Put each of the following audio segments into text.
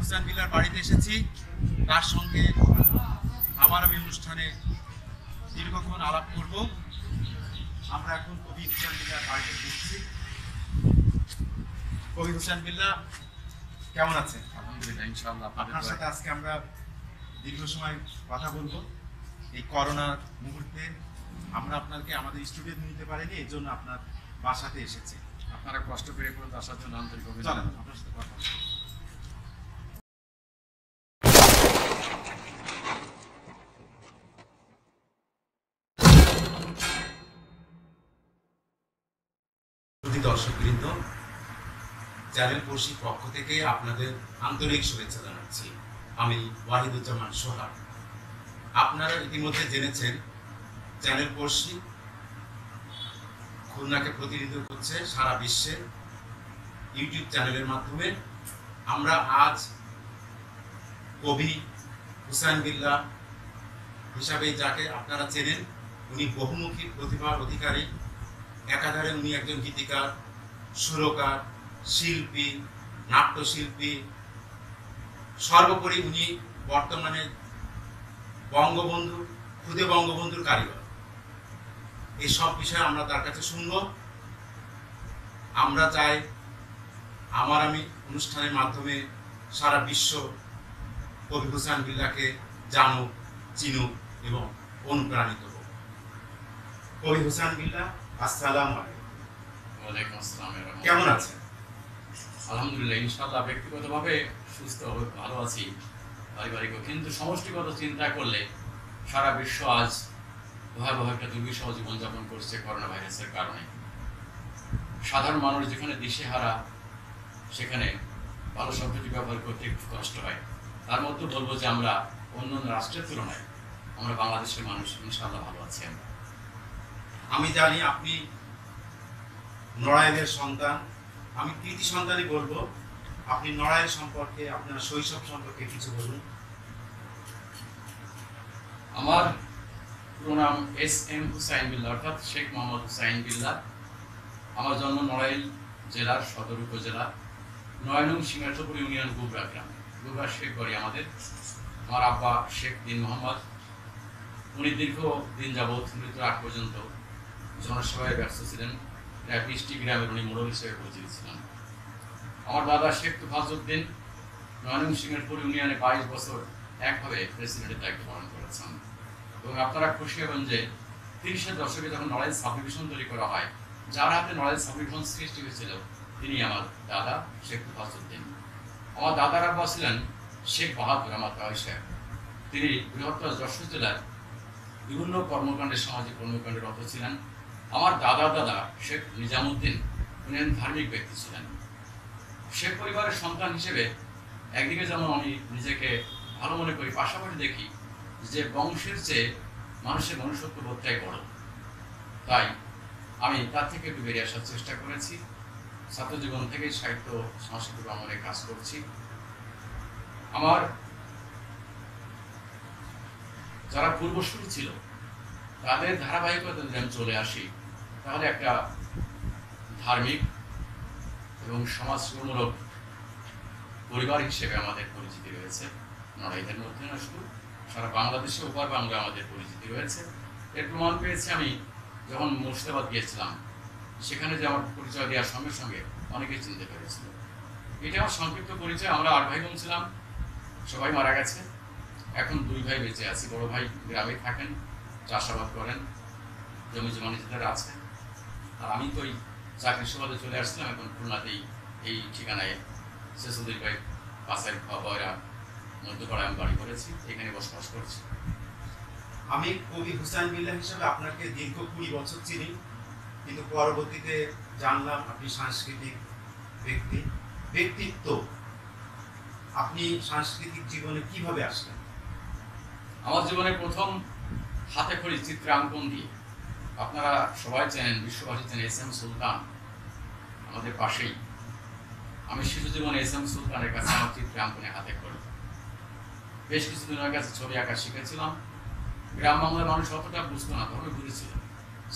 হোসেন বিল্লার বাড়িতে এসেছি। তার সঙ্গে আমি অনুষ্ঠানে দীর্ঘক্ষণ আলাপ করব। আমরা এখন কবি হোসেন বিল্লার বাড়িতে ঢুকছি। কবি হোসেন বিল্লা কেমন আছেন? আলহামদুলিল্লাহ, ইনশাআল্লাহ। আপনার সাথে আজকে আমরা দীর্ঘ সময় কথা বলবো। এই করোনার মুহূর্তে আমরা আপনাকে আমাদের স্টুডিওতে নিতে পারিনি, এই জন্য আপনার বাসাতে এসেছি। আপনারা কষ্ট করে পর্যন্ত আসার জন্য আন্তরিক চলেন অভিনন্দন। আপনার সাথে কথা বলবো। দর্শকবৃন্দ, চ্যানেল পড়শির পক্ষ থেকে আপনাদের আন্তরিক শুভেচ্ছা জানাচ্ছি। আমি ওয়াহিদুজ্জামান সোহাগ। আপনারা ইতিমধ্যে জেনেছেন চ্যানেল পড়শি খুলনাকে প্রতিনিধিত্ব করছে সারা বিশ্বে ইউটিউব চ্যানেলের মাধ্যমে। আমরা আজ কবি হুসাইন বিল্লাহ হিসাবে যাকে আপনারা চেনেন, উনি বহুমুখী প্রতিভার অধিকারী। একাধারে উনি একজন গীতিকার, সুরকার, শিল্পী, নাট্যশিল্পী, সর্বোপরি উনি বর্তমানে খুদে বঙ্গবন্ধুর কারিগর। এই সব বিষয়ে আমরা তার কাছে শুনব। আমরা চাই আমি অনুষ্ঠানের মাধ্যমে সারা বিশ্ব কবি হুসাইন বিল্লাহকে জানুক, চিনুক এবং অনুপ্রাণিত হোক। কবি হুসাইন বিল্লাহ, আসসালামু আলাইকুম। ওয়ালাইকুম আসসালাম। কেমন আছেন? আলহামদুলিল্লাহ, ইনশাআল্লাহ। ব্যক্তিগতভাবে সুস্থ ভালো আছি, পারিবারিক, কিন্তু সমষ্টিগত চিন্তা করলে সারা বিশ্ব আজ ভয়াবহ একটা দুর্বিষহ জীবনযাপন করছে করোনা ভাইরাসের কারণে। সাধারণ মানুষ যেখানে দিশেহারা, সেখানে ভালো শব্দটি ব্যবহার করতে খুব কষ্ট হয়। তার মধ্যে বলবো যে আমরা অন্য রাষ্ট্রের তুলনায় আমরা বাংলাদেশের মানুষ ইনশাআল্লাহ ভালো আছি। আমি জানি আপনি নড়াইলের সন্তান। আমি কৃতি সন্তানই বলবো। আপনি নড়াইল সম্পর্কে, আপনার শৈশব সম্পর্কে কিছু বলুন। আমার পুরো নাম এস.এম. হুসাইন বিল্লাহ, অর্থাৎ শেখ মোহাম্মদ হুসাইন বিল্লাহ। আমার জন্ম নড়াইল জেলার সদর উপজেলা ৯ নং সিংহাচপুর ইউনিয়ন গুবরা গ্রামে। গুবরা শেখ বাড়ি আমাদের। আমার আব্বা শেখ দিন মোহাম্মদ। উনি দীর্ঘ দিন যাবৎ মৃত্যুর আগ পর্যন্ত জনসেবায় ব্যস্ত ছিলেন। প্রায় ২০টি গ্রামের উনি মোড়ল হিসেবে পরিচিত ছিলেন। আমার দাদা শেখ তুফাজউদ্দিন ৯ নং সিংহাচপুর ইউনিয়নে ২২ বছর একভাবে প্রেসিডেন্টের দায়িত্ব পালন করেছেন। এবং আপনারা খুশি হবেন যে ৩০-এর দশকে যখন নড়াইল সাব ডিভিশন তৈরি করা হয়, যার হাতে নড়াইল সাব ডিভিশন সৃষ্টি হয়েছিল তিনি আমার দাদা শেখ তুফাজউদ্দিন। আমার দাদার আব্বা ছিলেন শেখ বাহাদুর আমার তাই সাহেব। তিনি বৃহত্তর যশোর জেলার বিভিন্ন কর্মকাণ্ডের, সামাজিক কর্মকাণ্ডে রত ছিলেন। আমার দাদা শেখ নিজামুদ্দিন উনি ধার্মিক ব্যক্তি ছিলেন। শেখ পরিবারের সন্তান হিসেবে একদিকে যেমন আমি নিজেকে ভালো মনে করি, পাশাপাশি দেখি যে বংশের চেয়ে মানুষের মনুষ্যত্ব বোধটাই বড়। তাই আমি তার থেকে একটু বেরিয়ে আসার চেষ্টা করেছি। ছাত্র জীবন থেকে সাহিত্য সাংস্কৃতিক অঙ্গনে কাজ করছি। আমার যারা পূর্বসূরি ছিল তাদের ধারাবাহিকতা যদি আমি চলে আসি, তাহলে একটা ধার্মিক এবং সমাজমূলক পরিবার হিসেবে আমাদের পরিচিতি রয়েছে। নড়াইলের মধ্যে না, শুধু সারা বাংলাদেশে ওপার বাংলা আমাদের পরিচিতি রয়েছে। এর প্রমাণ পেয়েছি আমি যখন মুর্শিদাবাদ গিয়েছিলাম। সেখানে যে আমার পরিচয় দেওয়ার সঙ্গে সঙ্গে অনেকেই চিনতে পেরেছিল। এটা আমার সংক্ষিপ্ত পরিচয়। আমরা ৮ ভাই বোন ছিলাম, সবাই মারা গেছে। এখন 2 ভাই বেঁচে আছি। বড় ভাই গ্রামে থাকেন, চাষাবাদ করেন, জমি জমা নিজেদের আছে। আর আমি তো ওই চাকরির সুবাদে চলে আসছিলাম। এখন খুলনাতেই এই ঠিকানায় শেষুদ্দিন ভাই পাশের খাওয়া মধ্যপাড়ায় আমি বাড়ি করেছি, এখানে বসবাস করছি। আমি কবি হুসাইন বিল্লাহ হিসেবে আপনাকে দীর্ঘ 20 বছর চিনি, কিন্তু পরবর্তীতে জানলাম আপনি সাংস্কৃতিক ব্যক্তিত্ব। আপনি সাংস্কৃতিক জীবনে কিভাবে আসলেন? আমার জীবনে প্রথম হাতে খড়ি চিত্রাঙ্কন দিয়ে। আপনারা সবাই চেনেন, বিশ্ববাসী চেনেন এস.এম. সুলতান, আমাদের পাশেই। আমি শিশু জীবনে এস.এম. সুলতানের কাছে আমার চিত্রাঙ্কনে হাতে খড়ি। বেশ কিছুদিন ওর কাছে ছবি আঁকা শিখেছিলাম। গ্রাম বাংলার মানুষ অতটা বুঝতো না, তবে বুঝেছিল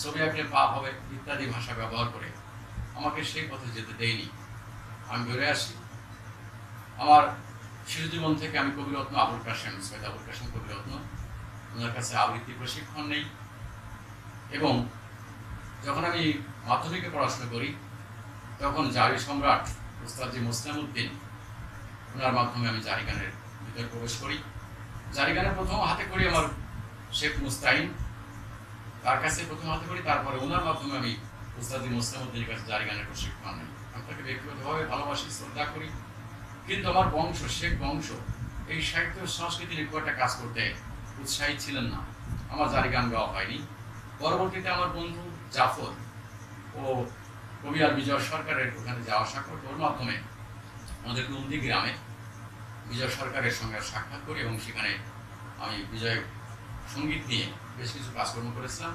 ছবি আঁকলে পাপ হবে ইত্যাদি ভাষা ব্যবহার করে আমাকে সেই পথে যেতে দেয়নি। আমি বেরোয় আসি। আমার শিশু জীবন থেকে আমি কবিরত্ন আবুল কাশেম, সৈয়দ আবুল কাশেম কবিরত্ন, ওনার কাছে আবৃত্তি প্রশিক্ষণ নেই। এবং যখন আমি মাধ্যমিকে পড়াশোনা করি তখন জারি সম্রাট উস্তাদজি মুসলিম উদ্দিন, ওনার মাধ্যমে আমি জারি গানের ভিতরে প্রবেশ করি। জারি গানের প্রথম হাতে করি আমার শেখ মুস্তাইন, তার কাছে প্রথম হাতে করি। তারপরে ওনার মাধ্যমে আমি উস্তাদজি মুসলিম উদ্দিনের কাছে জারি গানের প্রশিক্ষণ নেই। আমি তাকে ব্যক্তিগতভাবে ভালোবাসি, শ্রদ্ধা করি, কিন্তু আমার বংশ, শেখ বংশ, এই সাহিত্য সংস্কৃতি নিয়ে খুব একটা কাজ করতে উৎসাহী ছিলেন না। আমার জারি গান গাওয়া হয়নি। পরবর্তীতে আমার বন্ধু জাফর ও কবিয়ার বিজয় সরকারের ওখানে যাওয়া সাক্ষাৎ, ওর মাধ্যমে আমাদের নন্দী গ্রামে বিজয় সরকারের সঙ্গে সাক্ষাৎ করি এবং সেখানে আমি বিজয় সঙ্গীত নিয়ে বেশ কিছু কাজকর্ম করেছিলাম।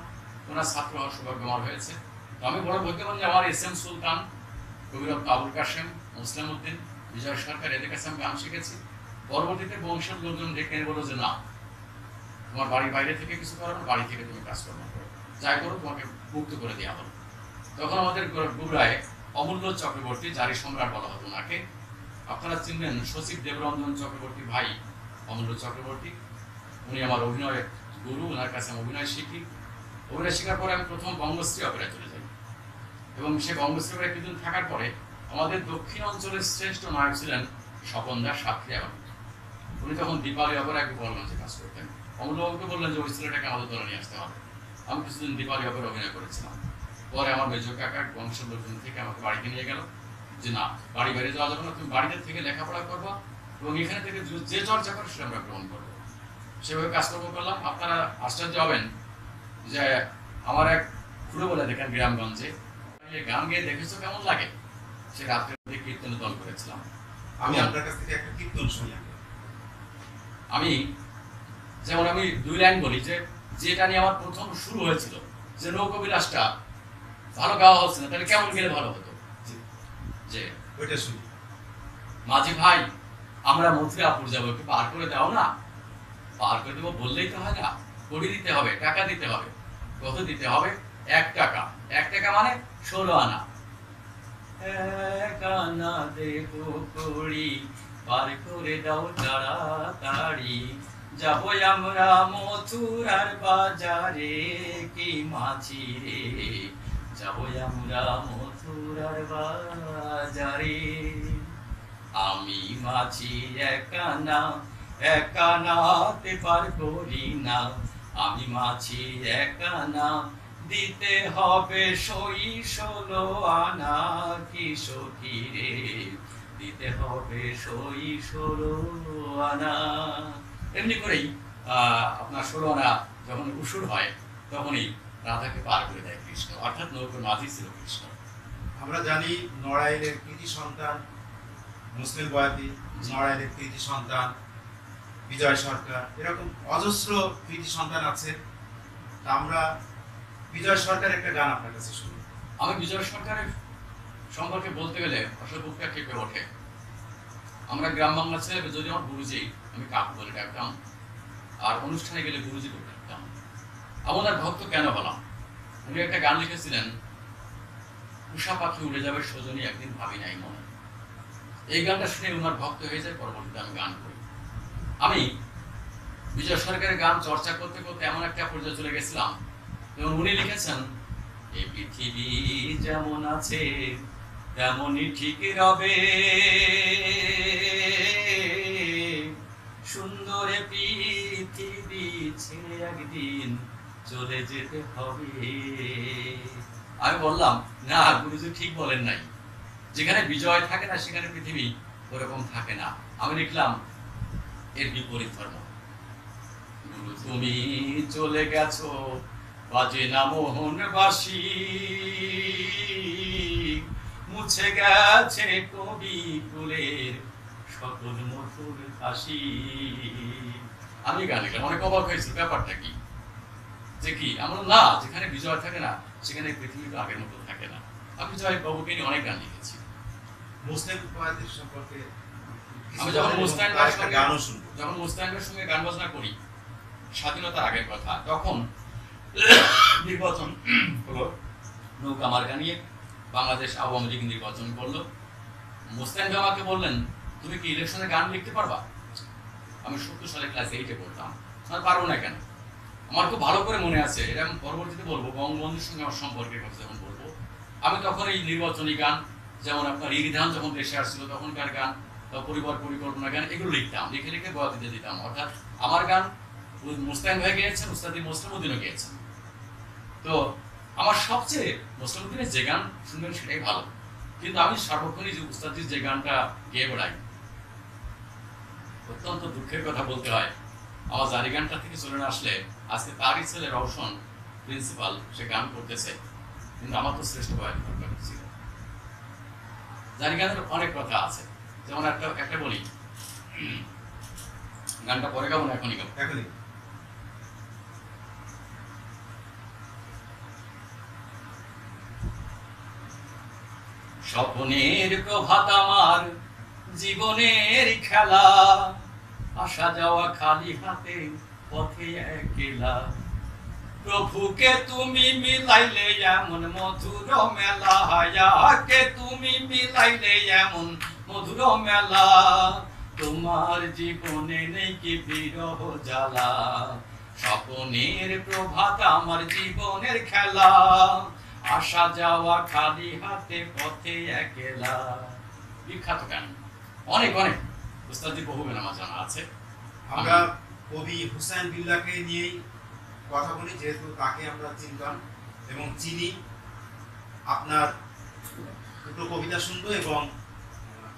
ওনার ছাত্র হওয়ার সৌভাগ্য আমার হয়েছে। তো আমি বড় ভাগ্যবান যে আমার এস এম সুলতান, কবিরত্ন আবুল কাশেম, মুসলিম উদ্দিন, বিজয় সরকার, এদের কাছে আমি গান শিখেছি। পরবর্তীতে বংশের লোকজন ডেকে এনে বললো যে না, তোমার বাড়ির বাইরে থেকে কিছু করো না, বাড়ি থেকে তুমি কাজকর্ম করো, যাই করো তোমাকে মুক্ত করে দেওয়া হলো। তখন আমাদের গুড়ায় অমূল্য চক্রবর্তী, জারি সম্রাট বলা হতো ওনাকে, আপনারা চিনবেন সচিব দেবরঞ্জন চক্রবর্তী ভাই অমূল্য চক্রবর্তী, উনি আমার অভিনয় গুরু, ওনার কাছে আমি অভিনয় শিখি। অভিনয় শেখার পরে আমি প্রথম বঙ্গশ্রী অপেরায় চলে যাই এবং সে বঙ্গশ্রী অপেরায় কিছুদিন থাকার পরে আমাদের দক্ষিণ অঞ্চলের শ্রেষ্ঠ নায়ক ছিলেন স্বপন দাস সাত্রী। উনি তখন দীপাবলি অপেরায় গোপালগঞ্জে কাজ করতেন। অমূল্যবাবুকে বললেন যে ওই ছেলেটাকে আমাদের দলে নিয়ে আসতে হবে। আমি কিছুদিন দীপাবলি অপেরা অভিনয় করেছিলাম। পরে আমার মেজ কাকা বংশের লোকজন থেকে আমাকে বাড়িতে নিয়ে গেল যে না, বাড়ি বাইরে যাওয়া যাবে না, তুমি বাড়িতে থেকে লেখাপড়া করবো এবং এখানে থেকে যে চর্চা করো সেটা আমরা গ্রহণ করবো। সেভাবে কাজকর্ম করলাম। আপনারা আশ্চর্য হবেন যে আমার এক খুঁড়ো বলে দেখেন গ্রামগঞ্জে, গান গেয়ে দেখেছো কেমন লাগে, সে রাত্রে কীর্তনের দল করেছিলাম। আমি আপনার কাছ থেকে একটা কীর্তন শুনি। আমি যেমন আমি 2 লাইন বলি যে যেটা নিয়ে আমার প্রথম শুরু হয়েছিল যে নৌকবিলাসটা ভালো গাওয়া হচ্ছে না, তাহলে কেমন গেলে ভালো হতো। যে ওইটা শুনি। মাঝি ভাই, আমরা মথুরাপুর যাবো, একটু পার করে দাও না। পার করে দেবো বললেই তো হয় না, কড়ি দিতে হবে, টাকা দিতে হবে। কত দিতে হবে? 1 টাকা। 1 টাকা মানে 16 আনা। 1 আনা দেবো কড়ি, পার করে দাও তাড়াতাড়ি, যাবো আমরা মথুরার বাজারে, কি মাছি রে, যাবো আমরা মথুরার বাজারে। আমি মাছি একা নাতে পার করি না, আমি মাছি একা না, দিতে হবে 16 আনা, কি সখী রে, দিতে হবে 16 আনা। এমনি করেই আপনার 16 আনা যখন উসুর হয় তখনই রাধাকে পার করে দেয় কৃষ্ণ, অর্থাৎ নৌকোর মাঝি ছিল কৃষ্ণ। আমরা জানি নড়াইলের কৃতি সন্তান মুসলিম বয়াতি, নড়াইলের কৃতি সন্তান বিজয় সরকার, এরকম অজস্র কৃতি সন্তান আছে। আমরা বিজয় সরকারের একটা গান আপনার কাছে শুনি। আমি বিজয় সরকারের সম্পর্কে বলতে গেলে আসলে বুকটা কেঁপে ওঠে। আমরা গ্রাম বাংলা ছেলে, যদি আমার গুরুজি আমি কাকু বলে ডাকতাম, আর অনুষ্ঠানে গেলে গুরুজি বলে ডাকতাম। আমার ভক্ত কেন হলাম? উনি একটা গান লিখেছিলেন, উষা পাখি উড়ে যাবে সজনী একদিন ভাবি নাই মনে। এই গানটা শুনে ওনার ভক্ত হয়ে যায়। পরবর্তীতে আমি গান করি। আমি বিজয় সরকারের গান চর্চা করতে করতে এমন একটা পর্যায়ে চলে গেছিলাম এবং উনি লিখেছেন, এই পৃথিবী যেমন আছে তেমনই ঠিক রবে, সুন্দর পৃথিবী ছেড়ে একদিন চলে যেতে হবে। আমি বললাম না গুরুজি ঠিক বলেন নাই, যেখানে বিজয় থাকে না সেখানে পৃথিবী ওরকম থাকে না। আমি লিখলাম এর বিপরীত ধর্ম। গুরু তুমি চলে গেছো বাজে না মোহন বাসি, মুছে গেছে কবি কুলের সকল মধুর হাসি। আমি গান লিখলাম, অনেক অবাক হয়েছিল ব্যাপারটা কি, যে কি আমরা না, যেখানে বিজয় থাকে না সেখানে পৃথিবী তো আগের মতো থাকে না। আমি বিজয় বাবুকে নিয়ে অনেক গান লিখেছি। মুসলিম বয়াতির সম্পর্কে আমি যখন মুস্তাহিনের সঙ্গে গান বাজনা করি, স্বাধীনতার আগের কথা, তখন নির্বাচন হলো, নৌকা মার্কা নিয়ে বাংলাদেশ আওয়ামী লীগ নির্বাচন করলো। মুস্তাহিন আমাকে বললেন তুমি কি ইলেকশনে গান লিখতে পারবা? আমি 70 সালে ক্লাস 8-এ পড়তাম। আমি পারবো না কেন? আমার খুব ভালো করে মনে আছে, এটা আমি পরবর্তীতে বলবো, বঙ্গবন্ধুর সঙ্গে আমার সম্পর্কের কথা যখন বলবো। আমি তখন এই নির্বাচনী গান, যেমন আপনার ইরিধান যখন দেশে আসছিল তখনকার গান, পরিবার পরিকল্পনা গান, এগুলো লিখতাম, লিখে লিখে বয়াতিতে দিতাম। অর্থাৎ আমার গান মুস্তাকিম ভাই গেয়েছেন, উস্তাদি মোসলেমউদ্দিনও গেয়েছেন। তো আমার সবচেয়ে মোসলেমউদ্দিনের যে গান শুনবেন সেটাই ভালো, কিন্তু আমি সার্বক্ষণিক যে উস্তাদির যে গানটা গেয়ে বেড়াই, অত্যন্ত দুঃখের কথা বলতে হয়, আমার জারি গানটা থেকে চলে না আসলে আজকে তারই ছেলে রওশন প্রিন্সিপাল, সে গান করতেছে, কিন্তু আমার তো শ্রেষ্ঠ বয়াতি দরকার ছিল। জারি গানের অনেক কথা আছে, যেমন একটা বলি, গানটা পরে গাবো না এখনই গাবো? এখনই। স্বপ্নের প্রভাত আমার জীবনের খেলা, আসা যাওয়া খালি হাতে পথে একলা, প্রভুকে তুমি মিলাইলে এমন মধুর মেলা, হায়াকে তুমি মিলাইলে এমন মধুর মেলা, তোমার জীবনে নেই কি বিরহ জ্বালা, স্বপ্নের প্রভাত আমার জীবনের খেলা, আসা যাওয়া খালি হাতে পথে একলা। বিখ্যাত গান, অনেক অনেক উস্তাদি বহু গান আমার জানা আছে। আমরা কবি হুসাইন বিল্লাহকে নিয়েই কথা বলি, যেহেতু তাকে আমরা চিনতাম এবং চিনি। আপনার দুটো কবিতা শুনবো এবং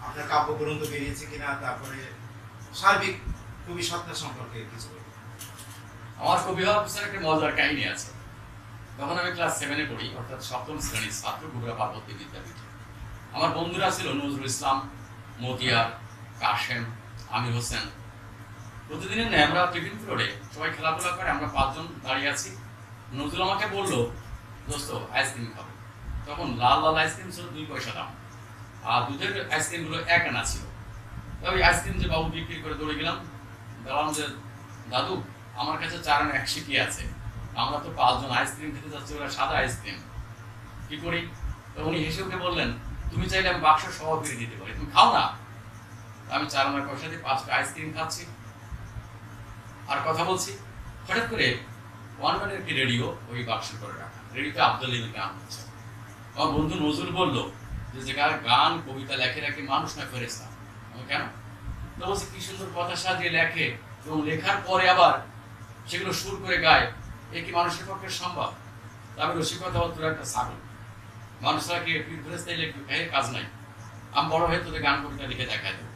আপনার কাব্যগ্রন্থ বেরিয়েছে কিনা, তারপরে সার্বিক কবি সত্তা সম্পর্কে কিছু বলবো। আমার কবি হওয়ার পিছনে একটা মজার কাহিনী আছে। তখন আমি ক্লাস 7-এ পড়ি, অর্থাৎ 7ম শ্রেণীর ছাত্র, বগুড়া পার্বতী বিদ্যাপীঠে। আমার বন্ধুরা ছিল নজরুল ইসলাম, মতিয়ার, কাশেম, আমির হোসেন। প্রতিদিনের ন্যায় আমরা টিফিন ফ্লোরে সবাই খেলাধুলা করে, আমরা 5 জন দাঁড়িয়ে আছি। নজরুল আমাকে বললো, দোস্ত আইসক্রিম খাবো। তখন লাল লাল আইসক্রিম ছিল 2 পয়সা দাম, আর দুধের আইসক্রিমগুলো 1 আনা ছিল। তবে আইসক্রিম যে বাবু বিক্রি করে দৌড়ে গেলাম, বললাম যে দাদু আমার কাছে 4 আনা 1 শিখি আছে, আমরা তো 5 জন আইসক্রিম খেতে যাচ্ছি, ওরা সাদা আইসক্রিম, কি করি? তো উনি হেসে উঠে বললেন, তুমি চাইলে আমি বাক্স সহ ফিরে দিতে পারি, তুমি খাও না। আমি 4 আনার পয়সা দিয়ে 5টা আইসক্রিম খাচ্ছি আর কথা বলছি। হঠাৎ করে ওয়ানম্যানের একটি রেডিও ওই বাক্সের করে রাখা, রেডিওতে আব্দুল আলীমের গান হচ্ছে। আমার বন্ধু নজরুল বললো যে গান কবিতা লেখে রাখে মানুষ না ফেরেশতা। আমি কেন? তো বলছে কি সুন্দর কথা সাজিয়ে লেখে এবং লেখার পরে আবার সেগুলো সুর করে গায়, এ কি মানুষের পক্ষে সম্ভব? আমি রসিকতা তোর একটা ছাগল, মানুষরা কি ফেরেশতা লেখে কাজ নাই, আমি বড় হয়ে তোদের গান কবিতা লিখে দেখাই দেবো।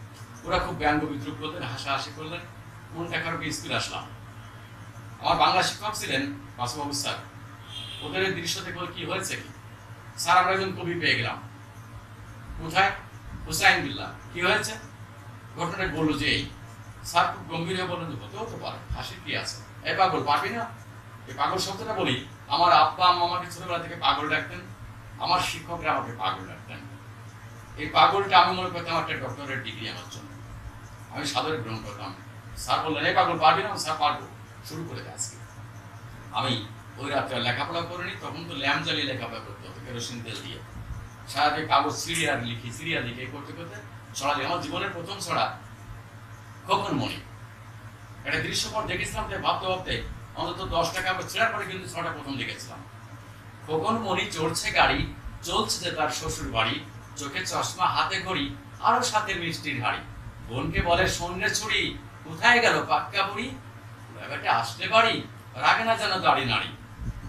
ওরা খুব ব্যঙ্গ বিদ্রুপ করলেন, হাসাহাসি করলেন। মনটা কারো স্কুলে আসলাম। আমার বাংলা শিক্ষক ছিলেন বাসুবাবু স্যার, ওদের এই দৃশ্য দেখে কি হয়েছে কি, স্যার আমরা একজন কবি পেয়ে গেলাম। কোথায়? হুসাইন বিল্লাহ। কি হয়েছে? ঘটনাটা বললো যে এই। স্যার খুব গম্ভীর হয়ে বললেন, হতেও পারে, হাসির কি আছে, এই পাগল পারবি না? এই পাগল শব্দটা বলি, আমার আব্বা আম্মা আমাকে ছোটবেলা থেকে পাগল ডাকতেন, আমার শিক্ষকরা আমাকে পাগল ডাকতেন। এই পাগলটা আমি মনে করতাম একটা ডক্টরেট ডিগ্রি আমার জন্য, আমি সাদরে গ্রহণ করতাম। স্যার বললেন, এই পাগল পারবি না? স্যার পারবো, শুরু করে দে আজকে। আমি ওই রাত্রে লেখাপড়া করিনি, তখন তো ল্যাম্প জ্বালিয়ে লেখাপড়া করতে হতো কেরোসিন তেল দিয়ে, সারাদিন কাগজ সিরিয়া লিখে করতে করতে ছড়ালি। আমার জীবনের প্রথম ছড়া খোকন মণি। একটা দৃশ্যপট দেখেছিলাম, তাই ভাবতে ভাবতে অন্তত 10 টাকা আমরা ছেড়ার পরে কিন্তু ছড়াটা প্রথম লিখেছিলাম। খোকন মণি চড়ছে গাড়ি, চলছে যে তার শ্বশুর বাড়ি, চোখে চশমা হাতে ঘড়ি, আরো সাথে মিষ্টির হাড়ি। বোনকে বলে সন্ধ্যে ছুরি, কোথায় গেল পাক্কা বুড়ি, বেটা আসলে বাড়ি, রাগে না যেন দাড়ি নাড়ি,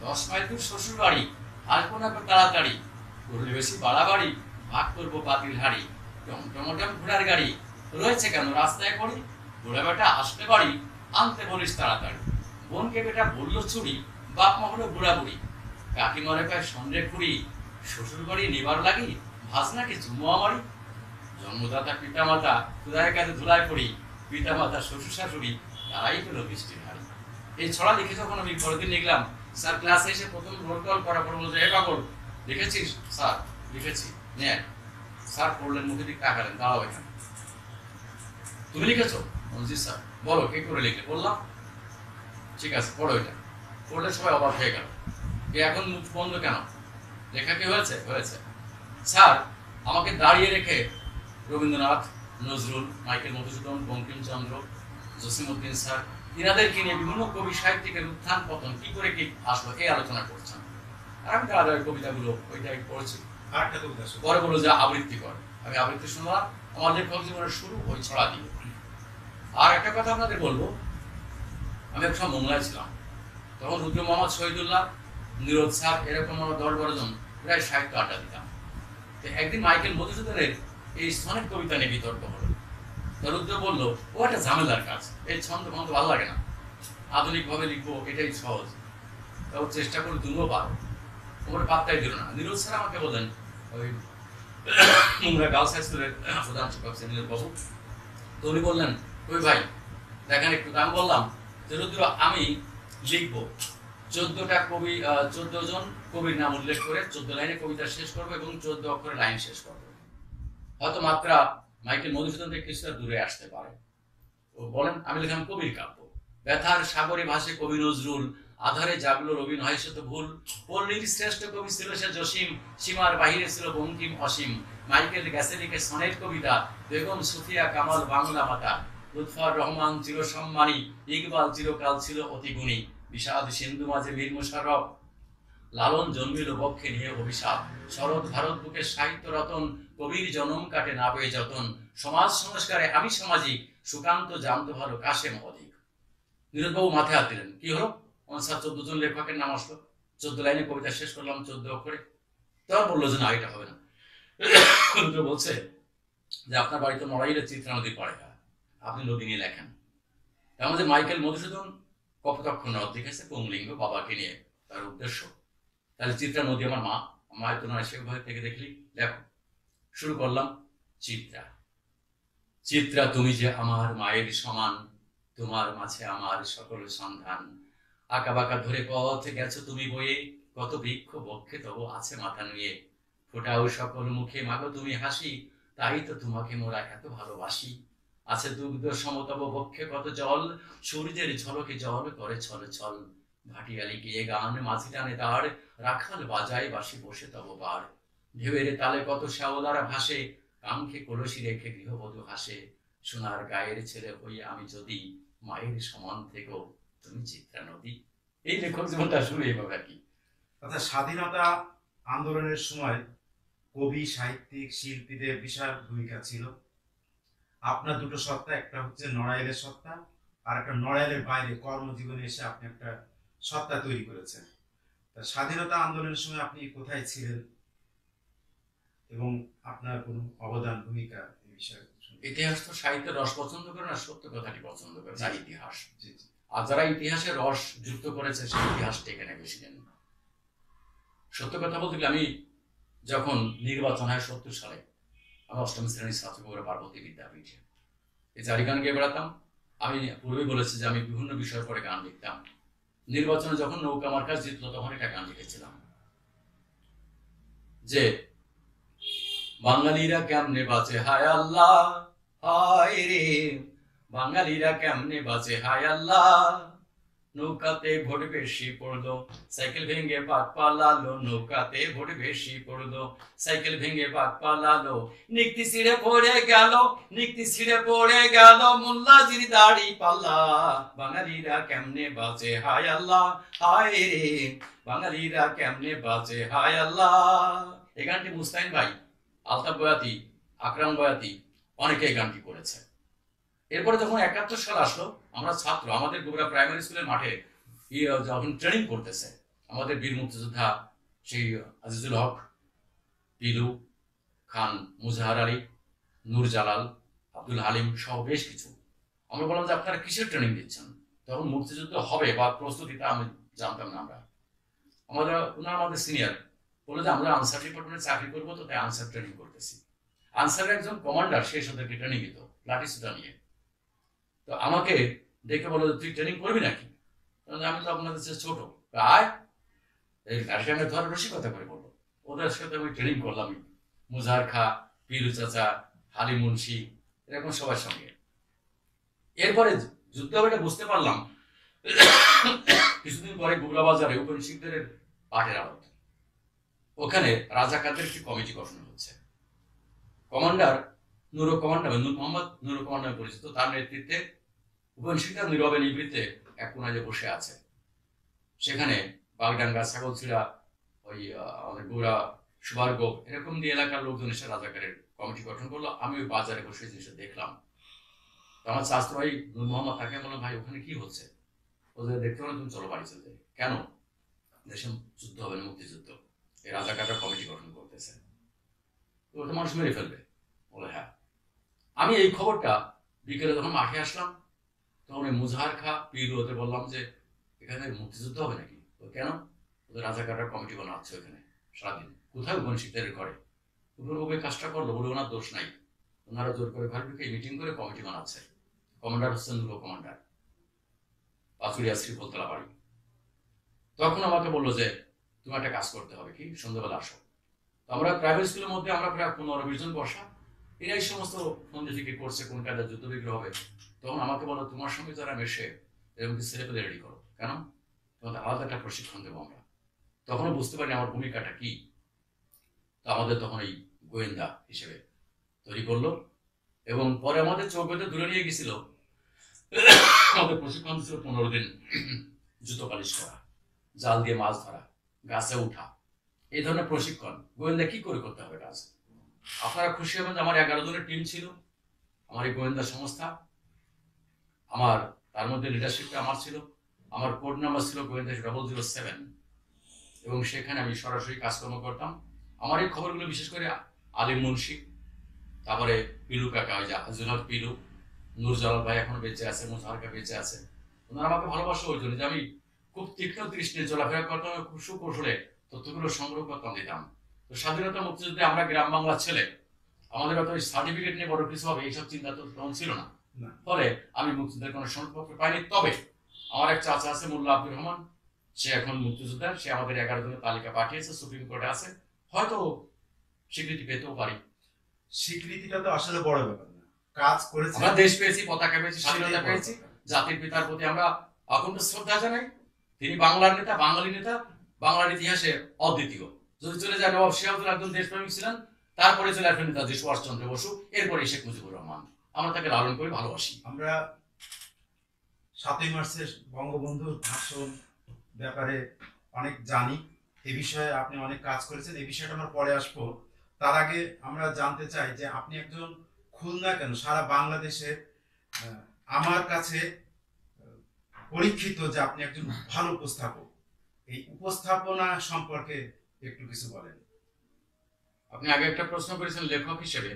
10 মাইল দূর শ্বশুর বাড়ি, আসবো না তাড়াতাড়ি, করলে বেশি বাড়াবাড়ি, ভাগ করবো পাতিল হাড়ি, টমটমটম ঘোড়ার গাড়ি, রয়েছে কেন রাস্তায় পড়ি, বুড়া বেটা আসলে বাড়ি, আনতে বলিস তাড়াতাড়ি। বোনকে বেটা বললো চুরি, বাপ মা হলো বুড়া বুড়ি, কাকিমারে পায় সন্ধ্যে খুঁড়ি, শ্বশুর বাড়ি নিবার লাগি, ভাজ নাকি চুমো আমারি, জন্মদাতা পিতা মাতা খুদায় কাজে ধুলায় পড়ি, পিতা মাতা শ্বশুর শাশুড়ি তারাই পেল বৃষ্টির হাড়ি। এই ছড়া লিখে যখন আমি পরের দিন লিখলাম, স্যার ক্লাসে এসে প্রথম রোল কল করার পর বলছে, এ পাগল লিখেছিস? স্যার লিখেছি। নে। স্যার পড়লেন, মুখে দিক তাকালেন, দাঁড়াও এখানে, তুমি লিখেছো? জি স্যার। বলো কে করে লিখলে? বললাম। ঠিক আছে পড়ো এটা। পড়লে সবাই অবাক হয়ে গেল, এখন মুখ বন্ধ কেন? লেখা কি হয়েছে? হয়েছে। স্যার আমাকে দাঁড়িয়ে রেখে রবীন্দ্রনাথ, নজরুল, মাইকেল মধুসূদন, বঙ্কিমচন্দ্র, জসিমউদ্দিন স্যার, ইনাদেরকে নিয়ে বিভিন্ন কবি সাহিত্যিকের উত্থান পতন কি করে কি আসলো এই আলোচনা করছেন। আর আমি তার কবিতাগুলো ওইটাই পড়েছি। আরেকটা কবিতা পরে বললো যে আবৃত্তি কর, আমি আবৃত্তি শুনলাম। আমার লেখক জীবনের শুরু ওই ছড়া দিয়ে। আর একটা কথা আপনাদের বলবো, আমি এক সময় মোংলায় ছিলাম, তখন রুদ্র মোহাম্মদ শহীদুল্লাহ, নিরোদ স্যার, এরকম আমরা 10-12 জন প্রায় সাহিত্য আড্ডা দিতাম। তো একদিন মাইকেল মধুসূদনের এই সনেট কবিতা নিয়ে বিতর্ক হলো। তো রুদ্র বললো, ও একটা ঝামেলার কাজ, এই ছন্দ বন্ধ ভালো লাগে না, আধুনিকভাবে লিখবো এটাই সহজ। তাও চেষ্টা করে তুমিও পারো। ওর পাত্তাই দিল না। নিরোদ স্যার আমাকে বললেন, ওই মোংলা গার্লস হাই স্কুলের প্রধান শিক্ষক সেনিয়র বাবু, তো উনি বললেন, ওই ভাই দেখেন একটু। আমি বললাম যে রুদ্র, আমি লিখবো 14টা কবি, 14 জন কবির নাম উল্লেখ করে 14 লাইনে কবিতা শেষ করবো এবং 14 অক্ষরে লাইন শেষ করবো। হয়তো মাত্রা মাইকেল মধুসূদন থেকে কিছুটা দূরে আসতে পারে। ও বলেন, আমি লিখলাম কবির কাব্য। ব্যথার সাগরে ভাসে কবি নজরুল, আধারে জাগলো রবি নয় শত ভুল। পল্লীর শ্রেষ্ঠ কবি ছিল সে জসিম, সীমার বাহিরে ছিল বঙ্কিম অসীম। মাইকেল গেছে লিখে সনেট কবিতা, বেগম সুফিয়া কামাল বাংলা মাতা। লুৎফর রহমান চির সম্মানী, ইকবাল চিরকাল ছিল অতি গুণী। বিষাদ সিন্ধু মাঝে বীর মুশাররফ, লালন জন্মিল বক্ষে নিয়ে অভিশাপ। শরৎ ভারত বুকে সাহিত্য রতন, কবির জনম কাটে না পেয়ে যতন। সমাজ সংস্কারে আমি সামাজিক, সুকান্ত জানতো ভালো কাশেম অধিক। নীরদবাবু মাথায় হাত দিলেন, কি হলো? 14 জন লেখকের নাম আসলো, 14 লাইনে কবিতা শেষ করলাম 14 অক্ষরে। তখন বললো যে না, এটা হবে না। বলছে যে আপনার বাড়িতে নড়াইলে চিত্রা নদী পড়ে, আপনি নদী নিয়ে লেখেন। আমাদের মাইকেল মধুসূদন কপোতাক্ষ নদ লিখেছে পুংলিঙ্গ বাবাকে নিয়ে, তার উদ্দেশ্য। তাহলে চিত্রা নদী আমার মা, মায়ের তো নয়, সে ভয় থেকে দেখলি লেখো। শুরু করলাম, চিত্রা। চিত্রা তুমি যে আমার মায়ের সমান, তোমার মাঝে আমার সকল সন্ধান। আঁকা বাঁকা ধরে পথ গেছো তুমি বয়ে, কত বৃক্ষ বক্ষে তবু আছে মাথা নুয়ে। ফোটাও সকল মুখে মাগো তুমি হাসি, তাই তো তোমাকে মোরা এত ভালোবাসি। আছে দুগ্ধ সমতব বক্ষে কত জল, সূর্যের ঝলকে জল করে ছল ছল। ভাটিয়ালি গিয়ে গান মাঝি টানে তার, রাখাল বাজায় বাসি বসে তব বার। ঢেউয়ের তালে কত শ্যাওলারা ভাসে, কাঙ্ক্ষে কলসি রেখে গৃহবধূ হাসে। সোনার গায়ের ছেলে হই আমি যদি, মায়ের সমান থেকেও তুমি চিত্রা নদী। এই লেখক জীবনটা শুরু এইভাবে আর কি। অর্থাৎ স্বাধীনতা আন্দোলনের সময় কবি, সাহিত্যিক, শিল্পীদের বিশাল ভূমিকা ছিল। আপনার দুটো সত্তা, একটা হচ্ছে নড়াইলের সত্তা, আর একটা নড়াইলের বাইরে কর্মজীবনে এসে আপনি একটা সত্তা তৈরি করেছেন। তা স্বাধীনতা আন্দোলনের সময় আপনি কোথায় ছিলেন এবং আপনার কোনো অবদান, ভূমিকা এই বিষয়ে? ইতিহাস তো সাহিত্যের রস পছন্দ করে না, সত্য কথাটি পছন্দ করে, তার ইতিহাস। আর যারা ইতিহাসের রস যুক্ত করেছে সেই ইতিহাসটা এখানে বেশি নেন। সত্য কথা বলতে গেলে আমি যখন নির্বাচন হয় 70 সালে, আমি 8ম শ্রেণীর ছাত্র করে পার্বতী বিদ্যাপীঠে এই জারি গান গিয়ে বেড়াতাম। আমি পূর্বে বলেছি যে আমি বিভিন্ন বিষয়ের পরে গান লিখতাম। নির্বাচনে যখন নৌকা আমার কাছে জিতলো তখন একটা গান লিখেছিলাম যে বাঙালিরা কেমনে বাঁচে হায় আল্লাহ, হায় রে বাঙালিরা কেমনে বাঁচে হায় আল্লাহ। নৌকাতে ভোট বেশি পড়লো, সাইকেল ভেঙে পাক পালালো। নৌকাতে ভোট বেশি পড়লো, সাইকেল ভেঙে পাক পালালো। নিক্তি ছিঁড়ে পড়ে গেল, নিক্তি ছিঁড়ে পড়ে গেল মোল্লাজির দাড়ি পাল্লা। বাঙালিরা কেমনে বাঁচে হায় আল্লাহ, হায় রে বাঙালিরা কেমনে বাঁচে হায় আল্লাহ। এই গানটি মুস্তাইন ভাই, আলতাফ বয়াতি, আকরাম বয়াতি অনেকে এই গানটি করেছে। এরপরে যখন 71 সাল আসলো, আমরা ছাত্র, আমাদের গোবরা প্রাইমারি স্কুলের মাঠে যখন ট্রেনিং করতেছে আমাদের বীর মুক্তিযোদ্ধা সেই আজিজুল হক, পিলু খান, মুজাহার আলী, নূর জালাল, আব্দুল হালিম সহ বেশ কিছু। আমরা বললাম যে আপনারা কিসের ট্রেনিং দিচ্ছেন? তখন মুক্তিযুদ্ধ হবে বা প্রস্তুতিটা আমি জানতাম না। ওনারা আমাদের সিনিয়র বললো যে আমরা আনসার ডিপার্টমেন্টে চাকরি করবো, তো তাই আনসার ট্রেনিং করতেছি। আনসারের একজন কমান্ডার সেই সাথে ট্রেনিং দিত লাঠি সুতা নিয়ে। তো আমাকে দেখে বলো, তুই ট্রেনিং করবি নাকি? আমি তো আপনাদের চেয়ে ছোট, আয় এই লাঠিটাকে ধরে রসিকতা করে বলবো। ওদের সাথে আমি ট্রেনিং করলাম, মুজাহার খা, পিলু চাচা, হালি মুন্সি, এরকম সবার সঙ্গে। এরপরে যুদ্ধ হবে এটা বুঝতে পারলাম কিছুদিন পরে গোবরা বাজারে উপনিষদের পাঠের আড়ত, ওখানে রাজাকারদের একটি কমিটি গঠন হচ্ছে। কমান্ডার নুরু কমান্ডার, নূর মোহাম্মদ নুরু কমান্ড নামে পরিচিত, তার নেতৃত্বে উপেনশিকরা নীরবে নিবৃত্তে এক কোনায় যে বসে আছে। সেখানে বাগডাঙ্গা, ছাগলছিড়া, ওই আমাদের গুড়া, সুবারগোপ এরকম দিয়ে এলাকার লোকজন এসে রাজাকারের কমিটি গঠন করলো। আমি ওই বাজারে বসে জিনিসটা দেখলাম। তো আমার শাস্ত্র ভাই নূর মোহাম্মদ তাকে বললাম, ভাই ওখানে কি হচ্ছে? ওদের দেখতে পারো, তুমি চলো বাড়ি চলতে। কেন? দেশে যুদ্ধ হবে না, মুক্তিযুদ্ধ, এই রাজাকাররা কমিটি গঠন করতেছে, তো ওটা মানুষ মেরে ফেলবে। বলে হ্যাঁ। আমি এই খবরটা বিকেলে যখন মাঠে আসলাম, তখন ওই মুজাহার খা পীর ওদের বললাম যে এখানে মুক্তিযুদ্ধ হবে নাকি? কেন? ওদের রাজাকাররা কমিটি বানাচ্ছে ওখানে সারাদিন। কোথায় উপনিষদের ঘরে? ওই কাজটা করলো, বলে ওনার দোষ নাই, ওনারা জোর করে ঘর ঢুকে মিটিং করে কমিটি বানাচ্ছে। কমান্ডার হচ্ছেন নুরু কমান্ডার, পাচুরিয়া শ্রীফলতলা বাড়ি। তখন আমাকে বললো যে তুমি একটা কাজ করতে হবে, কি, সন্ধ্যাবেলা আসো। তো আমরা প্রাইভেট স্কুলের মধ্যে আমরা প্রায় 15-20 জন বসা, এরাই সমস্ত ফন্দি থেকে করছে কোন কাজে যুদ্ধ বিগ্রহ হবে। তখন আমাকে বলো, তোমার সঙ্গে যারা মেশে এরকম কি ছেলেপেলে রেডি করো। কেন? তোমাদের আলাদা একটা প্রশিক্ষণ দেবো আমরা। তখনও বুঝতে পারিনি আমার ভূমিকাটা কি। তো আমাদের তখন এই গোয়েন্দা হিসেবে তৈরি করলো, এবং পরে আমাদের চৌকিতে দূরে নিয়ে গেছিল। আমাদের প্রশিক্ষণ ছিল 15 দিন জুতো পালিশ করা, জাল দিয়ে মাছ ধরা, গাছে উঠা, এই ধরনের প্রশিক্ষণ। গোয়েন্দা কি করে করতে হবে কাজ। আপনারা খুশি হবেন যে আমার 11 জনের টিম ছিল, আমার এই গোয়েন্দা সংস্থা। আমার তার মধ্যে লিডারশিপটা আমার ছিল। আমার কোড নাম্বার ছিল গোয়েন্দা 007, এবং সেখানে আমি সরাসরি কাজকর্ম করতাম। আমার এই খবরগুলো বিশেষ করে আলিম মুন্সি, তারপরে পিলু কাকা, ওই যে আজিজুল পিলু, নুরজালাল ভাই এখনো বেঁচে আছে, মুজাহারকা বেঁচে আছে, ওনারা আমাকে ভালোবাসা ওই জন্য যে আমি খুব তীক্ষ্ণ দৃষ্টি চলাফেরা করতাম, খুব সুকৌশলে তথ্যগুলো সংগ্রহ করতাম, দিতাম। তো স্বাধীনতা মুক্তিযুদ্ধে আমরা গ্রাম বাংলার ছেলে, আমাদের অত সার্টিফিকেট নিয়ে বড় কিছু হবে এইসব চিন্তা তো তখন ছিল না। ফলে আমি মুক্তিযুদ্ধের কোনো সনদপত্র পাইনি। তবে আমার এক চাচা আছে মোল্লা আব্দুর রহমান, সে এখন মুক্তিযোদ্ধা, সে আমাদের 11 জনের তালিকা পাঠিয়েছে, সুপ্রিম কোর্টে আছে, হয়তো স্বীকৃতি পেতেও পারি। স্বীকৃতিটা তো আসলে বড় ব্যাপার না, কাজ করেছে, আমরা দেশ পেয়েছি, পতাকা পেয়েছি, স্বাধীনতা পেয়েছি, জাতির পিতার প্রতি আমরা অকুণ্ঠ শ্রদ্ধা জানাই। তিনি বাংলার নেতা, বাঙালি নেতা, বাংলার ইতিহাসে অদ্বিতীয়। যদি চলে যায় নবাব সিরাজউদ্দৌলা, একজন দেশপ্রেমিক ছিলেন, তারপরে চলে আসবেন নেতাজি সুভাষচন্দ্র বসু, এরপরে শেখ মুজিবুর রহমান। আমরা তাকে লালন করে ভালোবাসি। আমরা 7ই মার্চের বঙ্গবন্ধুর ভাষণ ব্যাপারে অনেক জানি, এই বিষয়ে আপনি অনেক কাজ করেছেন, এই বিষয়টা আমরা পরে আসবো। তার আগে আমরা জানতে চাই যে আপনি একজন খুলনা কেন, সারা বাংলাদেশে আমার কাছে পরীক্ষিত যে আপনি একজন ভালো উপস্থাপক। এই উপস্থাপনা সম্পর্কে একটু কিছু বলেন। আপনি আগে একটা প্রশ্ন করেছেন লেখক হিসেবে,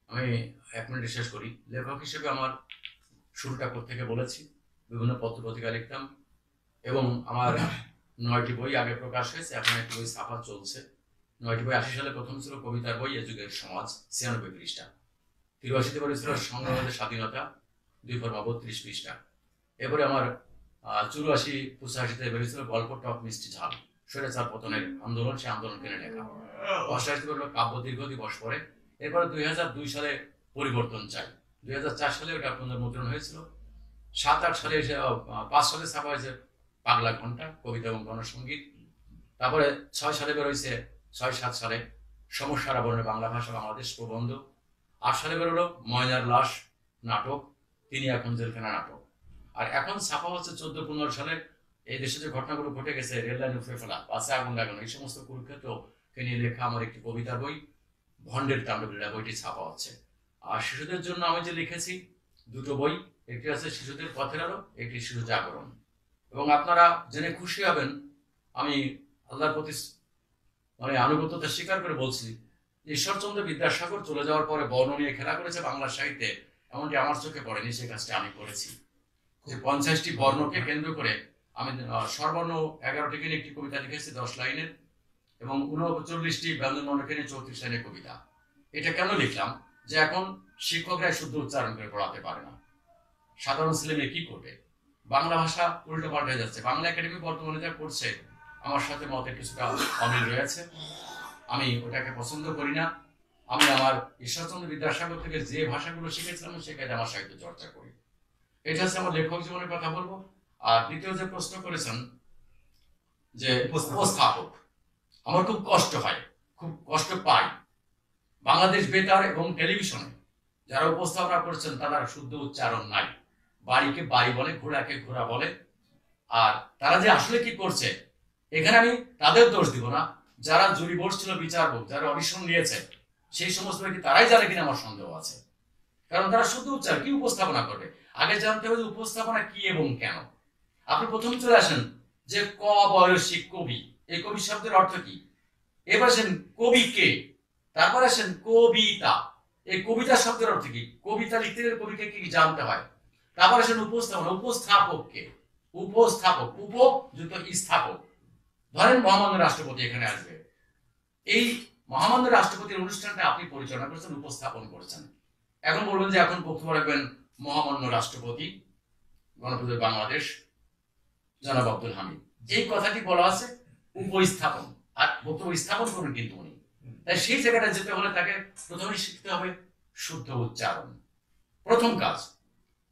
আমি 1 মিনিটে শেষ করি। লেখক হিসেবে আমার শুরুটা থেকে বলেছি, বিভিন্ন পত্র পত্রিকা লিখতাম, এবং আমার 9টি বই আগে প্রকাশ হয়েছে, এখন একটি বই ছাপা চলছে। 9টি বই, 80 সালে প্রথম ছিল কবিতার বই এ যুগের সমাজ, 96 পৃষ্ঠা। 83তে বলেছিল সংগ্রামের স্বাধীনতা, 2 পর্ব 32 পৃষ্ঠা। এরপরে আমার 84-85তে বেরিয়েছিল গল্প টক মিষ্টি ঝাল, স্বৈরাচার পতনের আন্দোলন, সে আন্দোলন কেনে লেখা। 88তে বেরোলো কাব্য দীর্ঘ দিবস পরে। এরপরে 2002 সালে পরিবর্তন চাই, 2004 সালে ওটা পুনর্মুদ্রণ হয়েছিল। 7-8 সালে 5 সালে ছাপা হয়েছে পাগলা ঘন্টা, কবিতা এবং গণসঙ্গীত। তারপরে 6 সালে বেরোইছে, 6-7 সালে সমস্যার আবরণে বাংলা ভাষা বাংলাদেশ প্রবন্ধ। 8 সালে বেরোলো ময়নার লাশ নাটক, তিনি এখন জেলখানা নাটক। আর এখন ছাপা হচ্ছে 14-15 সালে এই দেশে যে ঘটনাগুলো ঘটে গেছে, রেললাইন উপড়ে ফেলা, বাসে আগুন লাগানো, এই সমস্ত কুরুক্ষেত্রকে নিয়ে লেখা আমার একটি কবিতার বই ভণ্ডের তাণ্ডবলীলা, বইটি ছাপা হচ্ছে। আর শিশুদের জন্য আমি যে লিখেছি 2টো বই, একটি আছে শিশুদের পথের আলো, একটি শিশু জাগরণ। এবং আপনারা জেনে খুশি হবেন, আমি আল্লাহর প্রতি আনুগত্যতা স্বীকার করে বলছি, ঈশ্বরচন্দ্র বিদ্যাসাগর চলে যাওয়ার পরে বর্ণ নিয়ে খেলা করেছে বাংলা সাহিত্যে, এমনটি আমার চোখে পড়েনি। সেই কাজটা আমি করেছি, যে 50টি বর্ণকে কেন্দ্র করে আমি স্বরবর্ণ 11টিকে নিয়ে একটি কবিতা লিখেছি 10 লাইনের, এবং 39টি ব্যঞ্জনবর্ণকে নিয়ে 34 লাইনের কবিতা। এটা কেন লিখলাম? যে এখন শিক্ষকরাই শুদ্ধ উচ্চারণ করে পড়াতে পারে না, সাধারণ ছেলে মেয়ে কি করবে? বাংলা ভাষা উল্টো পাল্টে যাচ্ছে। বাংলা একাডেমি বর্তমানে যা করছে, আমার সাথে মতের কিছুটা অমিল রয়েছে, আমি ওটাকে পছন্দ করি না। আমি আমার ঈশ্বরচন্দ্র বিদ্যাসাগর থেকে যে ভাষাগুলো শিখেছিলাম সেখানে আমার সাহিত্য চর্চা করি। এটা হচ্ছে আমার লেখক জীবনের কথা বলবো। আর দ্বিতীয় যে প্রশ্ন করেছেন যে উপস্থাপক, আমার খুব কষ্ট হয়, খুব কষ্ট পাই। বাংলাদেশ বেতার এবং টেলিভিশনে যারা উপস্থাপনা করছেন তারা শুদ্ধ উচ্চারণ নাই, বাড়িকে বাড়ি বলে, ঘোড়াকে ঘোড়া বলে। আর তারা যে আসলে কি করছে, এখানে আমি তাদের দোষ দিব না। যারা জুরি বোর্ড ছিল, বিচারক যারা অডিশন নিয়েছে, সেই সমস্ত ব্যক্তি তারাই জানে কিনা আমার সন্দেহ আছে। কারণ তারা শুদ্ধ উচ্চারণ কি উপস্থাপনা করবে, আগে জানতে হবে যে উপস্থাপনা কি এবং কেন। আপনি প্রথম চলে আসেন যে ক বয়সী কবি, এই কবি শব্দের অর্থ কি, এবার আসেন কবি কে, তারপর আসেন কবিতা, এই কবিতা শব্দের অর্থ কি, কবিতা লিখতে গেলে কবিকে কি জানতে হয়। তারপর আসেন উপস্থাপনা, উপস্থাপক কে, উপস্থাপক উপযুক্ত স্থাপক। ধরেন মহামান্য রাষ্ট্রপতি এখানে আসবে, এই মহামান্য রাষ্ট্রপতির অনুষ্ঠানটা আপনি পরিচালনা করছেন, উপস্থাপন করছেন। এখন বলবেন যে এখন বক্তব্য রাখবেন মহামান্য রাষ্ট্রপতি গণপ্রজাতন্ত্রী বাংলাদেশ জনাব আব্দুল হামিদ, এই কথাটি বলা আছে উপস্থাপন, আর বক্তব্য স্থাপন করবেন কিন্তু উনি। তাই সেই জায়গাটা যেতে হলে তাকে প্রথমে শিখতে হবে শুদ্ধ উচ্চারণ, প্রথম কাজ।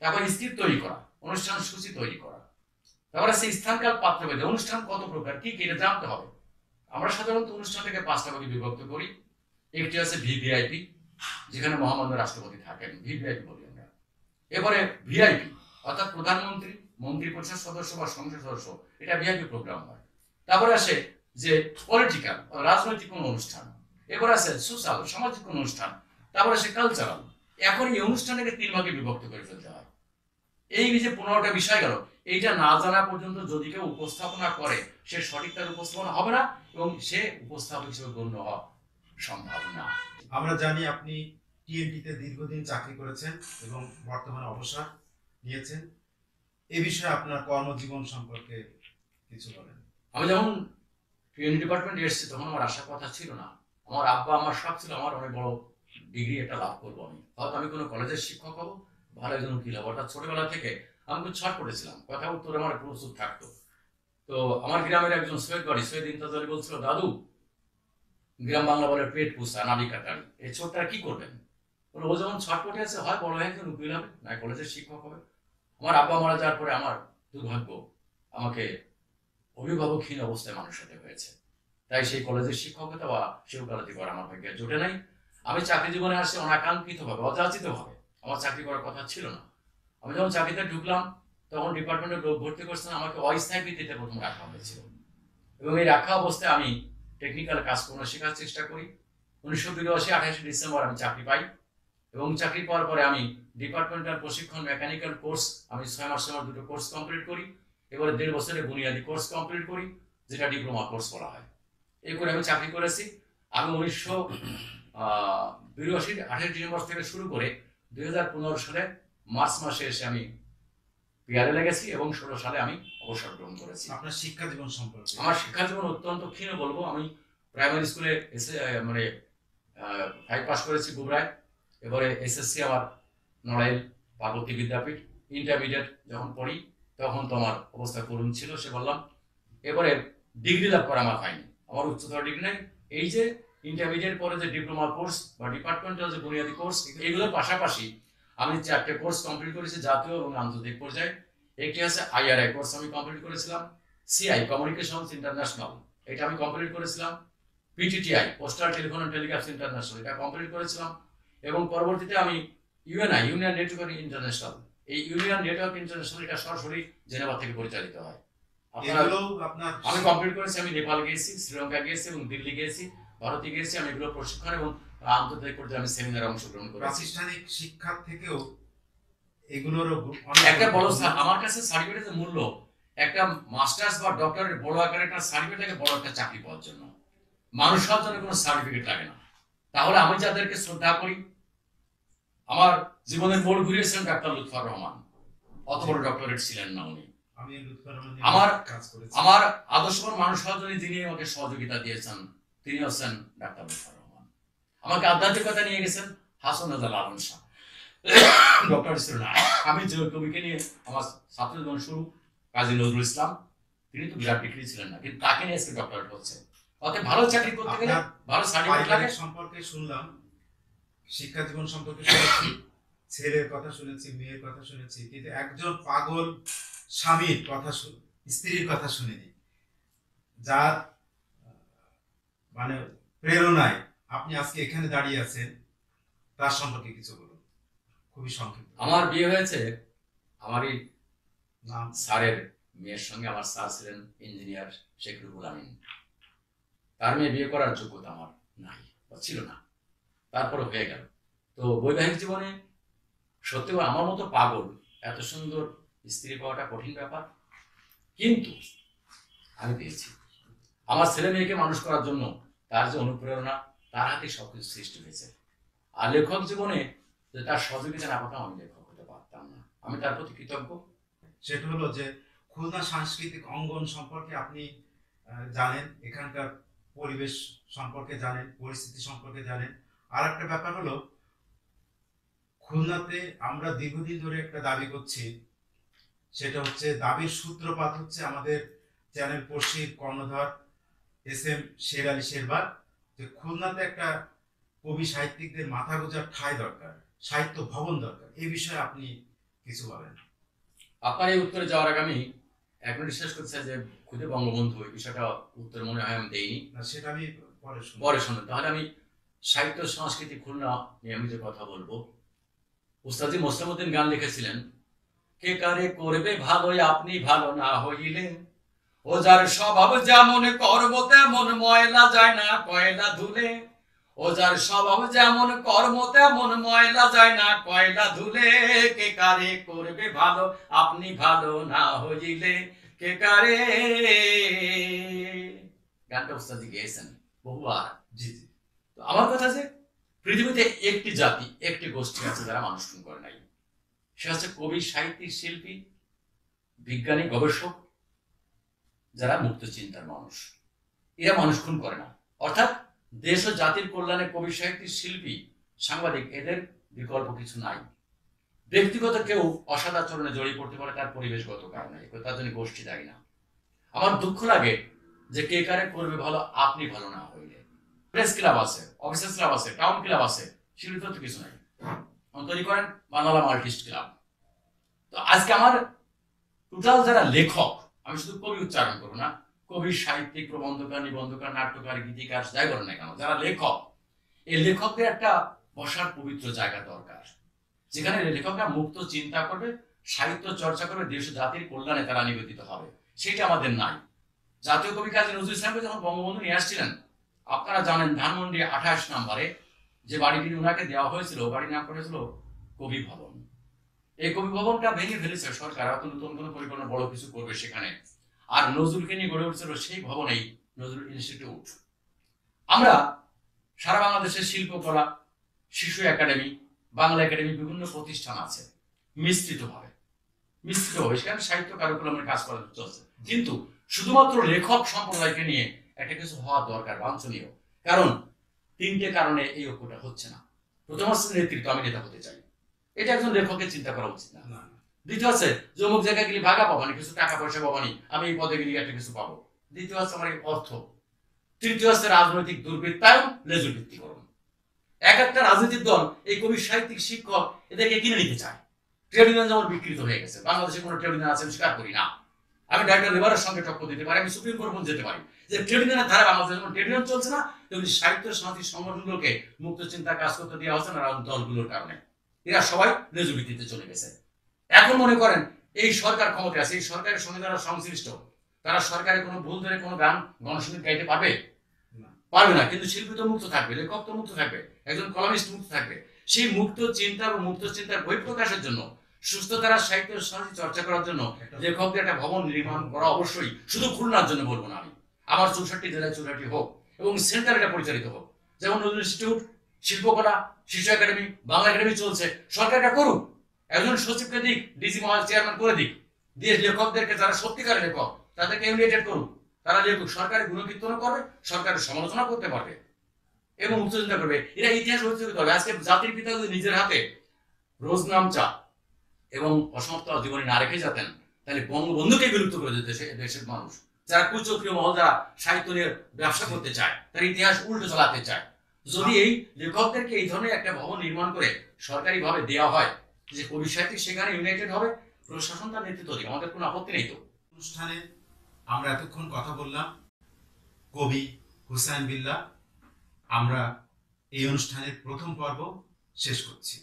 তারপর স্ক্রিপ্ট তৈরি করা, অনুষ্ঠান সূচি তৈরি করা, তারপরে সেই স্থানকাল পাত্রভেদে অনুষ্ঠান কত প্রকার কি কি এটা জানতে হবে। আমরা সাধারণত অনুষ্ঠানটাকে 5টা ভাগে বিভক্ত করি। একটি আছে ভিভিআইপি, যেখানে মহামান্য রাষ্ট্রপতি থাকেন, ভিভিআইপি বলি আমরা। এবারে ভিআইপি অর্থাৎ প্রধানমন্ত্রী, মন্ত্রী পরিষদ সদস্য বা সংসদ সদস্য, এটা ভিআইপি প্রোগ্রাম হয়। তারপরে আসে যে পলিটিক্যাল রাজনৈতিক কোন অনুষ্ঠান, এবার আছে সোশ্যাল সামাজিক কোন অনুষ্ঠান, তারপরে আসে কালচারাল। এখন এই অনুষ্ঠানটাকে 3 ভাগে বিভক্ত করে ফেলতে হয়। এই যে 15টা বিষয় গেল, এইটা না জানা পর্যন্ত যদি কেউ উপস্থাপনা করে, সে সঠিক তার উপস্থাপনা হবে না এবং সে উপস্থাপক হিসেবে গণ্য হওয়া সম্ভব না। আমরা জানি আপনি টিএনটিতে দীর্ঘদিন চাকরি করেছেন এবং বর্তমানে অবসর নিয়েছেন। এই বিষয়ে আপনার কর্মজীবন সম্পর্কে কিছু বলেন। আমি যখন ট্রেনিং ডিপার্টমেন্টে এসেছি তখন আমার আশার কথা ছিল না। আমার আব্বা আমার শখ ছিল আমার অনেক বড় ডিগ্রি একটা লাভ করবো, আমি হয়তো আমি কোনো কলেজের শিক্ষক হবো, ভালো একজন উকিল হবো। অর্থাৎ ছোটবেলা থেকে আমি খুব ছট করেছিলাম, কথা উত্তরে আমার প্রস্তুত থাকতো। তো আমার গ্রামের একজন সৈয়দ বাড়ি সৈয়দ ইমতাজ আলী বলছিল, দাদু গ্রাম বাংলা বলে পেট পুষা নাবি কাটারি, এই ছোটটা কি করবেন? বলে ও যেমন ছটপটে আছে, হয় বড় হয়ে একজন উকিল হবে, না কলেজের শিক্ষক হবে। আমার আব্বা মারা যাওয়ার পরে আমার দুর্ভাগ্য, আমাকে অভিভাবকহীন অবস্থায় মানুষ হতে হয়েছে। তাই সেই কলেজের শিক্ষকতা বা সে ওকালতি করা আমার ভাগ্যে জোটে নাই। আমি চাকরি জীবনে আসছি অনাকাঙ্ক্ষিতভাবে, অযাচিতভাবে, আমার চাকরি করার কথা ছিল না। আমি যখন চাকরিতে ঢুকলাম তখন ডিপার্টমেন্টের লোক ভর্তি করছিলেন, আমাকে অস্থায়ী ভিত্তিতে প্রথম রাখা হয়েছিল এবং এই রাখা অবস্থায় আমি টেকনিক্যাল কাজকর্ম শেখার চেষ্টা করি। 1982 28 ডিসেম্বর আমি চাকরি পাই এবং চাকরি পাওয়ার পরে আমি ডিপার্টমেন্টাল প্রশিক্ষণ মেকানিক্যাল কোর্স আমি 6 মাস সময় 2টো কোর্স কমপ্লিট করি। এবারে 1.5 বছরের বুনিয়াদী কোর্স কমপ্লিট করি, যেটা ডিপ্লোমা কোর্স বলা হয়। এই করে আমি চাকরি করেছি। আমি 1982 28 ডিসেম্বর থেকে শুরু করে 2015 সালে মার্চ মাসে এসে আমি পিয়ারে লেগেছি এবং 16 সালে আমি অবসর গ্রহণ করেছি। আপনার শিক্ষা জীবন সম্পর্কে? আমার শিক্ষা জীবন অত্যন্ত ক্ষীণ বলবো। আমি প্রাইমারি স্কুলে এসে মানে 5 পাস করেছি গুবরায়, এবারে এসএসসি আমার নড়াইল পার্বতী বিদ্যাপীঠ, ইন্টারমিডিয়েট যখন পড়ি তখন তো আমার অবস্থা করুণ ছিল সে বললাম। এবারে ডিগ্রি লাভ করা আমার হয়নি, আমার উচ্চতর ডিগ্রি নেই। এই যে ইন্টারমিডিয়েট পরে যে ডিপ্লোমা কোর্স বা ডিপার্টমেন্টাল যে বুনিয়াদী কোর্স, এগুলোর পাশাপাশি আমি 4টে কোর্স কমপ্লিট করেছি জাতীয় এবং আন্তর্জাতিক পর্যায়ে। একটি আছে আইআরআই কোর্স আমি কমপ্লিট করেছিলাম, সিআই কমিউনিকেশনস ইন্টারন্যাশনাল এটা আমি কমপ্লিট করেছিলাম, PTTI postal telephone and telegraphs international এটা কমপ্লিট করেছিলাম এবং পরবর্তীতে আমি ইউএনআই ইউনিয়ন নেটওয়ার্ক ইন্টারন্যাশনাল, এই ইউনিয়ন নেটওয়ার্ক ইন্টারন্যাশনাল এটা সরাসরি জেনেভা থেকে পরিচালিত হয়। আমি কমপ্লিট করেছি। আমি নেপাল গিয়েছি, শ্রীলঙ্কা গিয়েছি এবং দিল্লি গিয়েছি, ভারতে গিয়েছি। আমি এগুলো প্রশিক্ষণ এবং আন্তর্জাতিক পর্যায়ে আমি সেমিনারে অংশগ্রহণ করেছি। প্রাতিষ্ঠানিক শিক্ষা থেকেও এগুলোর একটা বড় আমার কাছে সার্টিফিকেটের মূল্য, একটা মাস্টার্স বা ডক্টরেট বড় আকারের একটা সার্টিফিকেট লাগে বড় একটা চাকরি পাওয়ার জন্য। মানুষ হওয়ার জন্য কোনো সার্টিফিকেট লাগে না। তাহলে আমি যাদেরকে শ্রদ্ধা করি, আমার জীবনের মোড় ঘুরিয়েছেন ডাক্তার লুৎফর রহমান, অত বড় ডক্টরেট ছিলেন না উনি। আমার আদর্শবান মানুষ হওয়ার জন্য যিনি আমাকে সহযোগিতা দিয়েছেন তিনি হচ্ছেন ডাক্তার লুৎফর রহমান। আমাকে আধ্যাত্মিকতা নিয়ে গেছেন হাসান রাজা লালন শাহ, ডক্টর ছিল না। আমি যে কবিকে নিয়ে আমার ছাত্র জীবন শুরু, কাজী নজরুল ইসলাম, তিনি তো বিরাট ডিগ্রি ছিলেন না, কিন্তু তাকে নিয়ে আজকে ডক্টরেট হচ্ছে। অতএব ভালো চাকরি করতে গেলে ভালো সার্টিফিকেট লাগে। সম্পর্কে শুনলাম, শিক্ষা জীবন সম্পর্কে শুনেছি, ছেলের কথা শুনেছি, মেয়ের কথা শুনেছি, কিন্তু একজন পাগল স্বামীর কথা স্ত্রীর কথা শুনিনি, যার মানে প্রেরণায় আপনি আজকে এখানে দাঁড়িয়ে আছেন, তার সম্পর্কে কিছু বলুন। খুবই সংক্ষিপ্ত। আমার বিয়ে হয়েছে আমারই নাম? স্যারের মেয়ের সঙ্গে। আমার স্যার ছিলেন ইঞ্জিনিয়ার শেখ রুহুল আমিন। তার মেয়ে বিয়ে করার যোগ্যতা আমার নাই বা ছিল না, তারপরে হয়ে গেল। তো বৈবাহিক জীবনে সত্যি আমার মতো পাগল এত সুন্দর স্ত্রী পাওয়াটা কঠিন ব্যাপার, কিন্তু আমি পেয়েছি। আমার ছেলে মেয়েকে মানুষ করার জন্য তার যে অনুপ্রেরণা, তার হাতে সবকিছু সৃষ্টি হয়েছে। আর লেখক জীবনে যে তার সহযোগিতা না পেতাম, আমি লেখক হতে পারতাম না। আমি তার প্রতি কৃতজ্ঞ। সেটা হলো যে খুলনা সাংস্কৃতিক অঙ্গন সম্পর্কে আপনি জানেন, এখানকার পরিবেশ সম্পর্কে জানেন, পরিস্থিতি সম্পর্কে জানেন। আর একটা ব্যাপার হলো, খুলনাতে আমরা দীর্ঘদিন ধরে একটা দাবি করছি, সেটা হচ্ছে দাবির সূত্রপাত হচ্ছে আমাদের চ্যানেল পড়শির কর্ণধার SM শের আলী শেরবার, যে খুলনাতে একটা কবি সাহিত্যিকদের মাথা গোঁজার ঠাঁই দরকার, সাহিত্য ভবন দরকার। এই বিষয়ে আপনি কিছু বলেন। আপনার এই উত্তরে যাওয়ার আগে আমি এক মিনিট শেষ করতে চাই যে খুদে বঙ্গবন্ধু, এই বিষয়টা উত্তর মনে হয় আমি দেইনি, সেটা আমি পরে শুনবো। পরে শুনুন। তাহলে আমি সাহিত্য সংস্কৃতি খুলনা নিয়ে আমি যে কথা বলবো, উস্তাদ মোসলামউদ্দিন গান লিখেছিলেন, কে কারে করবে ভালো আপনি ভালো না হইলে, ও যার স্বভাব যেমন কর্ম তেমন ময়লা যায় না কয়লা ধুলে, ও যার স্বভাব যেমন কর্ম তেমন ময়লা যায় না কয়লা ধুলে, কে কারে করবে ভালো আপনি ভালো না হইলে, কে কারে। গানটা উস্তাদ গেয়েছেন বহুবার। জি জি। তো আমার কথা যে পৃথিবীতে একটি জাতি, একটি গোষ্ঠী আছে যারা মানুষ খুন করে নাই। সে হচ্ছে কবি, সাহিত্যিক, শিল্পী, বিজ্ঞানী, গবেষক, যারা মুক্ত চিন্তার মানুষ। এরা মানুষ খুন করে না। অর্থাৎ দেশ ও জাতির কল্যাণে কবি, সাহিত্যিক, শিল্পী, সাংবাদিক, এদের বিকল্প কিছু নাই। ব্যক্তিগত কেউ অসদাচরণে জড়িয়ে পড়তে পারে তার পরিবেশগত কারণে, তার জন্য গোষ্ঠী দায়ী না। আমার দুঃখ লাগে যে কে কারে করবে ভালো আপনি ভালো না হইলে। প্রেস ক্লাব আছে, অফিসার্স ক্লাব আছে, টাউন ক্লাব আছে, শিল্পী তো কিছু নাই। তৈরি করেন বানালাম আর্টিস্ট ক্লাব। তো আজকে আমার টোটাল যারা লেখক, আমি শুধু কবি উচ্চারণ করবো না, কবি, সাহিত্যিক, প্রবন্ধকার, নিবন্ধকার, নাট্যকার, গীতিকার, যাই করেন না কেন, যারা লেখক, এই লেখকদের একটা বসার পবিত্র জায়গা দরকার, যেখানে লেখকরা মুক্ত চিন্তা করবে, সাহিত্য চর্চা করবে, দেশ জাতির কল্যাণে তারা নিবেদিত হবে। সেটা আমাদের নাই। জাতীয় কবি কাজী নজরুল ইসলামকে যখন বঙ্গবন্ধু নিয়ে আসছিলেন, আপনারা জানেন ধানমন্ডি 28 নম্বরে যে বাড়িটি ওনাকে দেওয়া হয়েছিল, বাড়ির নাম করেছিল কবি ভবন। এই কবি ভবনটা ভেঙে ফেলেছে সরকার, হয়তো নতুন কোনো পরিকল্পনা বড় কিছু করবে সেখানে। আর নজরুলকে নিয়ে গড়ে উঠছিল সেই ভবনেই নজরুল ইনস্টিটিউট। আমরা সারা বাংলাদেশের শিল্পকলা, শিশু একাডেমি, বাংলা একাডেমি, বিভিন্ন প্রতিষ্ঠান আছে মিশ্রিতভাবে সেখানে সাহিত্য কারিকুলামের কাজ করা চলছে। কিন্তু শুধুমাত্র লেখক সম্প্রদায়কে নিয়ে একটা কিছু হওয়া দরকার, বাঞ্ছনীয়। কারণ তিনটে কারণে এই ঐক্যটা হচ্ছে না। প্রথম হচ্ছে নেতৃত্ব, আমি নেতা হতে চাই, এটা একজন লেখকের চিন্তা করা উচিত না। দ্বিতীয় আছে যে অমুক জায়গায় গেলে ভাগা পাবানি, কিছু টাকা পয়সা পাবানি, আমি এই পদে গেলে একটা কিছু পাবো। দ্বিতীয় হচ্ছে আমার অর্থ। তৃতীয় হচ্ছে রাজনৈতিক দুর্বৃত্তায়ন, লেজুর ভিত্তিকরণ। এক একটা রাজনৈতিক দল এই কবি, সাহিত্যিক, শিক্ষক এদেরকে কিনে নিতে চায়। ট্রেড ইউনিয়ন যেমন বিকৃত হয়ে গেছে, বাংলাদেশে কোনো ট্রেড ইউনিয়ন আছে আমি স্বীকার করি না। আমি ডাক্তার লেবারের সঙ্গে টক্কর দিতে পারি, আমি সুপ্রিম কোর্ট যেতে পারি যে ট্রেড ইউনিয়নের ধারা বাংলাদেশে যেমন ট্রেড ইউনিয়ন চলছে না, তেমনি সাহিত্য সামাজিক সংগঠনগুলোকে মুক্ত চিন্তা কাজ করতে দেওয়া হচ্ছে না দলগুলোর কারণে। এরা সবাই লেজু ভিত্তিতে চলে গেছে। এখন মনে করেন এই সরকার ক্ষমতায় আছে, এই সরকারের সঙ্গে যারা সংশ্লিষ্ট, তারা সরকারের কোনো ভুল ধরে কোনো গান গণসঙ্গীত গাইতে পারবে? পারবে না। কিন্তু শিল্পী তো মুক্ত থাকবে, লেখক তো মুক্ত থাকবে, একজন কলামিস্ট মুক্ত থাকবে। সেই মুক্ত চিন্তা ও মুক্ত চিন্তার বই প্রকাশের জন্য, সুস্থ তারা সাহিত্য সামাজিক চর্চা করার জন্য লেখকদের একটা ভবন নির্মাণ করা অবশ্যই। শুধু খুলনার জন্য বলবো না আমি, আমার 64 জেলায় 64টি হোক এবং সেন্টার এটা পরিচালিত হোক। যেমন নজরুল ইনস্টিটিউট, শিল্পকলা, শিশু একাডেমি, বাংলা একাডেমি চলছে, সরকার এটা করুক। একজন সচিবকে দিক, ডিজি মহল চেয়ারম্যান করে দিক, দিয়ে লেখকদেরকে যারা সত্যিকারের লেখক তাদেরকে ইউনাইটেড করুক। তারা লেখক, সরকারের গুণকীর্তন করবে, সরকারের সমালোচনা করতে পারবে এবং উচ্চচিন্তা করবে। এরা ইতিহাস উচ্চকিত হবে। আজকে জাতির পিতা যদি নিজের হাতে রোজনামচা এবং অসমাপ্ত জীবনী না রেখে যেতেন, তাহলে বঙ্গবন্ধুকে বিলুপ্ত করে দিতে দেশের মানুষ। যারা কুচক্রীয় মহল, যারা সাহিত্য নিয়ে ব্যবসা করতে চায়, তারা ইতিহাস উল্টো চালাতে চায়। যদি এই লেখকদেরকে এই ধরনের একটা ভবন নির্মাণ করে সরকারি ভাবে দেওয়া হয়, যে কবি সাহিত্যিক সেখানে ইউনাইটেড হবে, প্রশাসন তার নেতৃত্ব দিবে, আমাদের কোনো আপত্তি নেই। তো অনুষ্ঠানে আমরা এতক্ষণ কথা বললাম কবি হুসাইন বিল্লাহ। আমরা এই অনুষ্ঠানের প্রথম পর্ব শেষ করছি।